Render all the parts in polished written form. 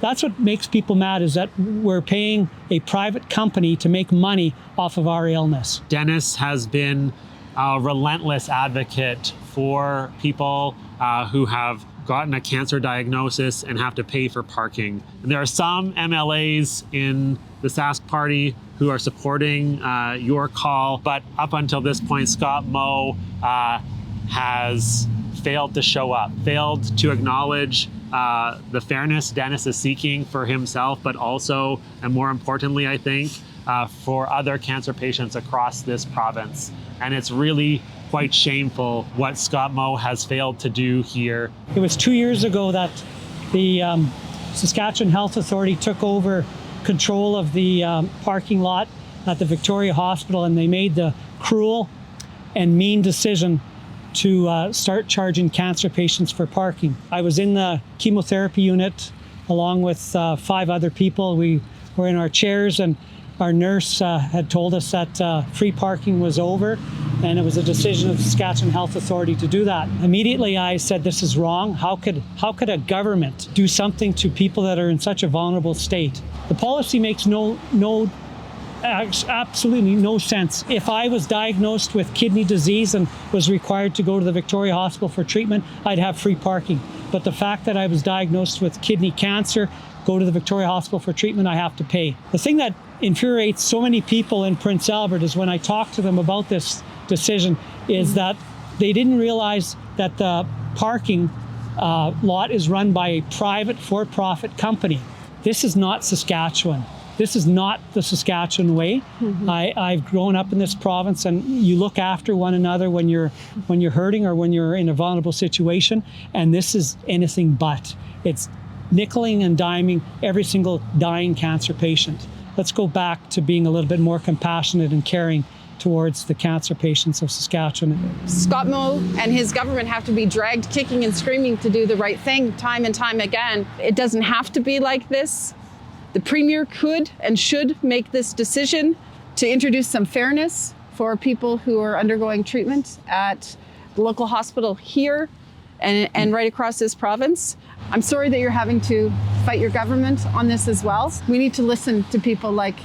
That's what makes people mad, is that we're paying a private company to make money off of our illness. Dennis has been a relentless advocate for people who have gotten a cancer diagnosis and have to pay for parking. And there are some MLAs in the Sask party who are supporting your call, but up until this point, Scott Moe has failed to show up, failed to acknowledge the fairness Dennis is seeking for himself, but also, and more importantly, I think, for other cancer patients across this province. And it's really quite shameful what Scott Moe has failed to do here. It was 2 years ago that the Saskatchewan Health Authority took over control of the parking lot at the Victoria Hospital, and they made the cruel and mean decision to start charging cancer patients for parking. I was in the chemotherapy unit along with 5 other people. We were in our chairs, and our nurse had told us that free parking was over, and it was a decision of the Saskatchewan Health Authority to do that. Immediately I said, this is wrong. How could a government do something to people that are in such a vulnerable state? The policy makes absolutely no sense. If I was diagnosed with kidney disease and was required to go to the Victoria Hospital for treatment, I'd have free parking. But the fact that I was diagnosed with kidney cancer, go to the Victoria Hospital for treatment, I have to pay. The thing that infuriates so many people in Prince Albert is when I talk to them about this decision is that they didn't realize that the parking lot is run by a private for-profit company. This is not Saskatchewan. This is not the Saskatchewan way. I've grown up in this province, and you look after one another when you're hurting or when you're in a vulnerable situation, and this is anything but. It's nickeling and diming every single dying cancer patient. Let's go back to being a little bit more compassionate and caring towards the cancer patients of Saskatchewan. Scott Moe and his government have to be dragged kicking and screaming to do the right thing time and time again. It doesn't have to be like this. The Premier could and should make this decision to introduce some fairness for people who are undergoing treatment at the local hospital here and right across this province. I'm sorry that you're having to fight your government on this as well. We need to listen to people like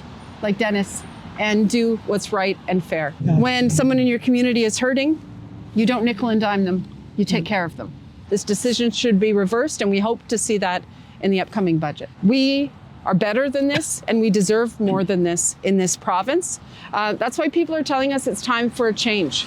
Dennis and do what's right and fair. Yeah. When someone in your community is hurting, you don't nickel and dime them, you take care of them. This decision should be reversed, and we hope to see that in the upcoming budget. We are better than this, and we deserve more than this in this province. That's why people are telling us it's time for a change.